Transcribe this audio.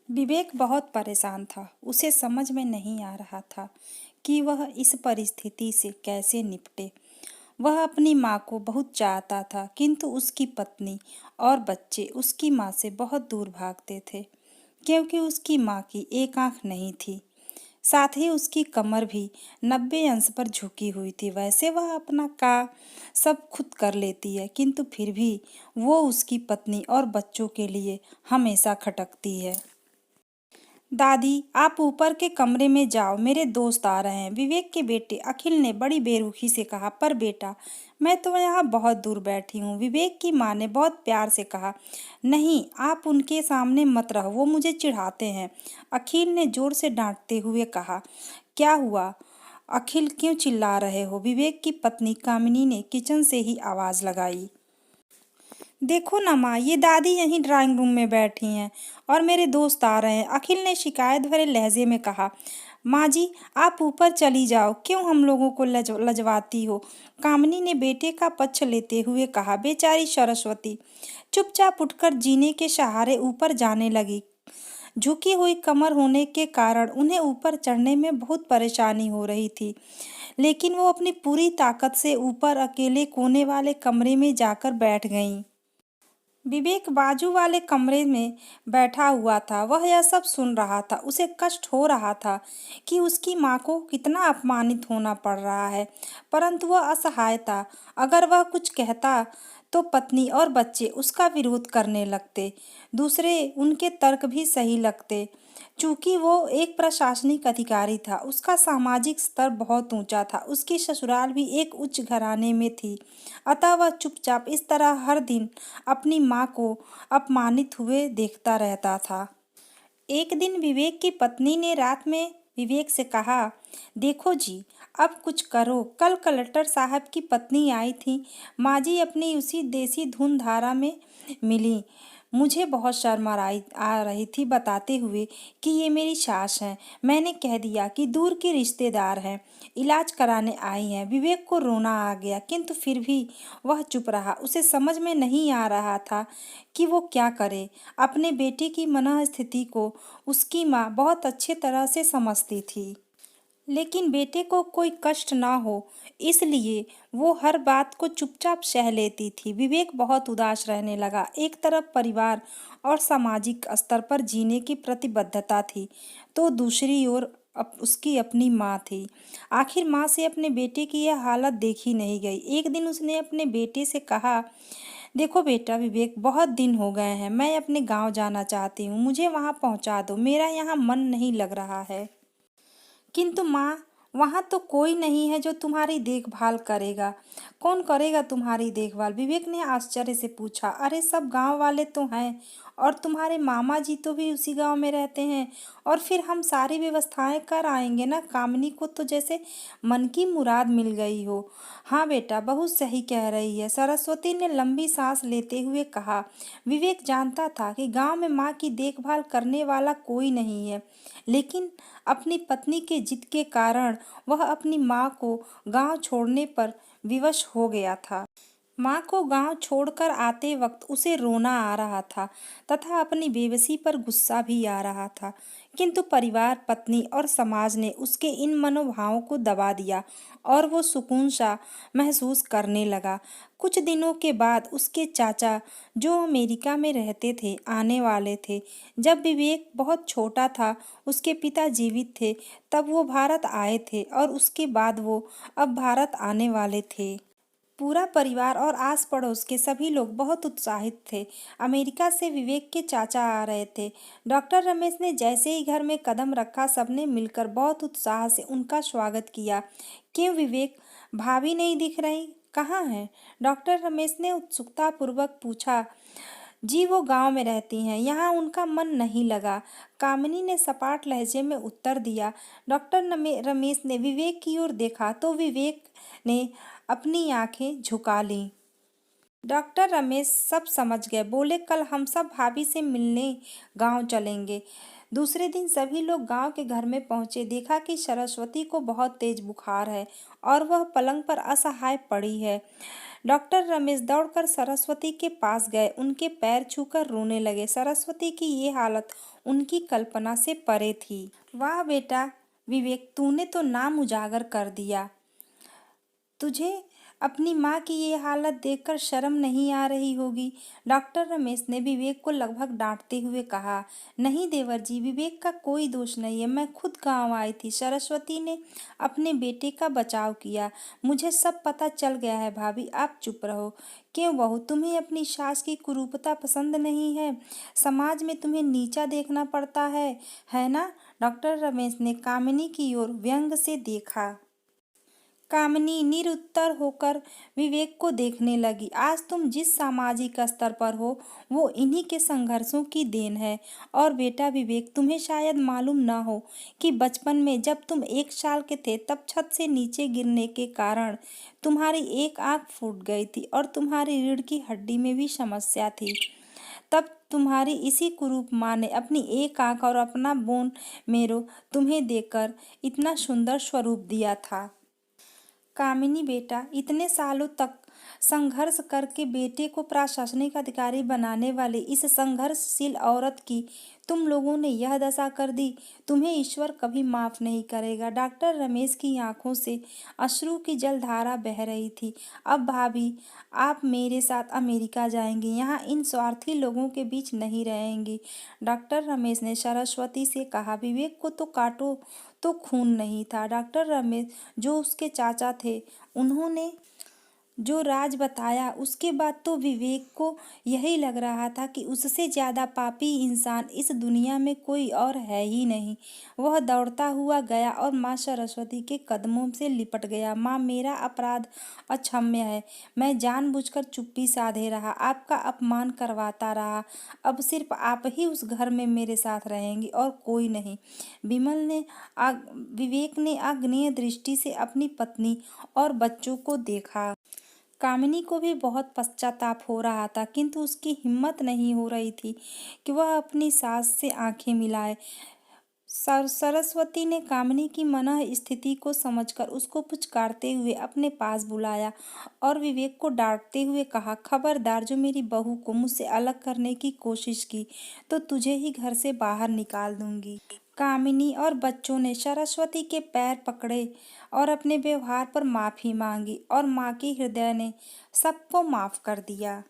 विवेक बहुत परेशान था। उसे समझ में नहीं आ रहा था कि वह इस परिस्थिति से कैसे निपटे। वह अपनी माँ को बहुत चाहता था, किंतु उसकी पत्नी और बच्चे उसकी माँ से बहुत दूर भागते थे, क्योंकि उसकी माँ की एक आंख नहीं थी। साथ ही उसकी कमर भी 90 अंश पर झुकी हुई थी। वैसे वह अपना का सब खुद कर लेती है, किंतु फिर भी वो उसकी पत्नी और बच्चों के लिए हमेशा खटकती है। दादी, आप ऊपर के कमरे में जाओ, मेरे दोस्त आ रहे हैं, विवेक के बेटे अखिल ने बड़ी बेरुखी से कहा। पर बेटा, मैं तो यहाँ बहुत दूर बैठी हूँ, विवेक की माँ ने बहुत प्यार से कहा। नहीं, आप उनके सामने मत रहो, वो मुझे चिढ़ाते हैं, अखिल ने जोर से डांटते हुए कहा। क्या हुआ अखिल, क्यों चिल्ला रहे हो? विवेक की पत्नी कामिनी ने किचन से ही आवाज लगाई। देखो ना माँ, ये दादी यहीं ड्राइंग रूम में बैठी हैं और मेरे दोस्त आ रहे हैं, अखिल ने शिकायत भरे लहजे में कहा। माँ जी, आप ऊपर चली जाओ, क्यों हम लोगों को लजवाती हो? कामिनी ने बेटे का पक्ष लेते हुए कहा। बेचारी सरस्वती चुपचाप उठकर जीने के सहारे ऊपर जाने लगी। झुकी हुई कमर होने के कारण उन्हें ऊपर चढ़ने में बहुत परेशानी हो रही थी, लेकिन वो अपनी पूरी ताकत से ऊपर अकेले कोने वाले कमरे में जाकर बैठ गईं। विवेक बाजू वाले कमरे में बैठा हुआ था। वह यह सब सुन रहा था। उसे कष्ट हो रहा था कि उसकी माँ को कितना अपमानित होना पड़ रहा है, परंतु वह असहाय था। अगर वह कुछ कहता तो पत्नी और बच्चे उसका विरोध करने लगते। दूसरे उनके तर्क भी सही लगते। चूंकि वो एक प्रशासनिक अधिकारी था, उसका सामाजिक स्तर बहुत ऊंचा था, उसकी ससुराल भी एक उच्च घराने में थी, अतः वह चुपचाप इस तरह हर दिन अपनी माँ को अपमानित हुए देखता रहता था। एक दिन विवेक की पत्नी ने रात में विवेक से कहा, देखो जी, अब कुछ करो। कल कलेक्टर साहब की पत्नी आई थी, माँ जी अपनी उसी देसी धुन धारा में मिली। मुझे बहुत शर्म आ रही थी बताते हुए कि ये मेरी सास हैं। मैंने कह दिया कि दूर की रिश्तेदार हैं, इलाज कराने आई हैं। विवेक को रोना आ गया, किंतु फिर भी वह चुप रहा। उसे समझ में नहीं आ रहा था कि वो क्या करे। अपने बेटे की मनःस्थिति को उसकी माँ बहुत अच्छे तरह से समझती थी, लेकिन बेटे को कोई कष्ट ना हो, इसलिए वो हर बात को चुपचाप सह लेती थी। विवेक बहुत उदास रहने लगा। एक तरफ परिवार और सामाजिक स्तर पर जीने की प्रतिबद्धता थी, तो दूसरी ओर उसकी अपनी माँ थी। आखिर माँ से अपने बेटे की यह हालत देखी नहीं गई। एक दिन उसने अपने बेटे से कहा, देखो बेटा विवेक, बहुत दिन हो गए हैं, मैं अपने गांव जाना चाहती हूँ, मुझे वहां पहुंचा दो, मेरा यहाँ मन नहीं लग रहा है। किंतु माँ, वहाँ तो कोई नहीं है जो तुम्हारी देखभाल करेगा। कौन करेगा तुम्हारी देखभाल? विवेक ने आश्चर्य से पूछा। अरे सब गांव वाले तो हैं, और तुम्हारे मामा जी तो भी उसी गांव में रहते हैं, और फिर हम सारी व्यवस्थाएं कर आएंगे ना। कामिनी को तो जैसे मन की मुराद मिल गई हो। हाँ बेटा, बहुत सही कह रही है, सरस्वती ने लंबी सांस लेते हुए कहा। विवेक जानता था कि गांव में माँ की देखभाल करने वाला कोई नहीं है, लेकिन अपनी पत्नी के जिद के कारण वह अपनी माँ को गांव छोड़ने पर विवश हो गया था। माँ को गांव छोड़कर आते वक्त उसे रोना आ रहा था तथा अपनी बेबसी पर गुस्सा भी आ रहा था, किंतु परिवार, पत्नी और समाज ने उसके इन मनोभावों को दबा दिया और वो सुकून सा महसूस करने लगा। कुछ दिनों के बाद उसके चाचा, जो अमेरिका में रहते थे, आने वाले थे। जब विवेक बहुत छोटा था, उसके पिता जीवित थे, तब वो भारत आए थे और उसके बाद वो अब भारत आने वाले थे। पूरा परिवार और आस पड़ोस के सभी लोग बहुत उत्साहित थे। अमेरिका से विवेक के चाचा आ रहे थे। डॉक्टर रमेश ने जैसे ही घर में कदम रखा, सबने मिलकर बहुत उत्साह से उनका स्वागत किया। क्यों विवेक, भाभी नहीं दिख रही, कहाँ हैं? डॉक्टर रमेश ने उत्सुकता पूर्वक पूछा। जी वो गांव में रहती हैं, यहाँ उनका मन नहीं लगा, कामिनी ने सपाट लहजे में उत्तर दिया। डॉक्टर रमेश ने विवेक की ओर देखा तो विवेक ने अपनी आंखें झुका लीं। डॉक्टर रमेश सब समझ गए। बोले, कल हम सब भाभी से मिलने गांव चलेंगे। दूसरे दिन सभी लोग गांव के घर में पहुंचे। देखा कि सरस्वती को बहुत तेज बुखार है और वह पलंग पर असहाय पड़ी है। डॉक्टर रमेश दौड़कर सरस्वती के पास गए, उनके पैर छूकर रोने लगे। सरस्वती की ये हालत उनकी कल्पना से परे थी। वाह बेटा विवेक, तूने तो नाम उजागर कर दिया। तुझे अपनी माँ की ये हालत देखकर शर्म नहीं आ रही होगी। डॉक्टर रमेश ने विवेक को लगभग डांटते हुए कहा। नहीं देवर जी, विवेक का कोई दोष नहीं है, मैं खुद गांव आई थी। सरस्वती ने अपने बेटे का बचाव किया। मुझे सब पता चल गया है। भाभी आप चुप रहो। क्यों बहू, तुम्हें अपनी सास की कुरूपता पसंद नहीं है? समाज में तुम्हें नीचा देखना पड़ता है ना? डॉक्टर रमेश ने कामिनी की ओर व्यंग से देखा। कामिनी निरुत्तर होकर विवेक को देखने लगी। आज तुम जिस सामाजिक स्तर पर हो वो इन्हीं के संघर्षों की देन है। और बेटा विवेक, तुम्हें शायद मालूम ना हो कि बचपन में जब तुम 1 साल के थे तब छत से नीचे गिरने के कारण तुम्हारी एक आंख फूट गई थी और तुम्हारी रीढ़ की हड्डी में भी समस्या थी। तब तुम्हारी इसी कुरूप माँ ने अपनी एक आंख और अपना बोन मेरो तुम्हें देकर इतना सुंदर स्वरूप दिया था। कामिनी बेटा, इतने सालों तक संघर्ष करके बेटे को प्रशासनिक अधिकारी बनाने वाली इस संघर्षशील औरत की तुम लोगों ने यह दशा कर दी। तुम्हें ईश्वर कभी माफ नहीं करेगा। डॉक्टर रमेश की आंखों से अश्रु की जलधारा बह रही थी। अब भाभी, आप मेरे साथ अमेरिका जाएंगी, यहाँ इन स्वार्थी लोगों के बीच नहीं रहेंगी। डॉक्टर रमेश ने सरस्वती से कहा। विवेक को तो काटो तो खून नहीं था। डॉक्टर रमेश जो उसके चाचा थे, उन्होंने जो राज बताया उसके बाद तो विवेक को यही लग रहा था कि उससे ज्यादा पापी इंसान इस दुनिया में कोई और है ही नहीं। वह दौड़ता हुआ गया और माँ सरस्वती के कदमों से लिपट गया। माँ, मेरा अपराध अक्षम्य है। मैं जानबूझकर चुप्पी साधे रहा, आपका अपमान करवाता रहा। अब सिर्फ आप ही उस घर में मेरे साथ रहेंगी और कोई नहीं। विवेक ने आग्नेय दृष्टि से अपनी पत्नी और बच्चों को देखा। कामिनी को भी बहुत पश्चाताप हो रहा था, किंतु उसकी हिम्मत नहीं हो रही थी कि वह अपनी सास से आंखें मिलाए। सरस्वती ने कामिनी की मनः स्थिति को समझकर उसको पुचकारते हुए अपने पास बुलाया और विवेक को डांटते हुए कहा, खबरदार, जो मेरी बहू को मुझसे अलग करने की कोशिश की तो तुझे ही घर से बाहर निकाल दूंगी। कामिनी और बच्चों ने सरस्वती के पैर पकड़े और अपने व्यवहार पर माफी मांगी और माँ के हृदय ने सबको माफ कर दिया।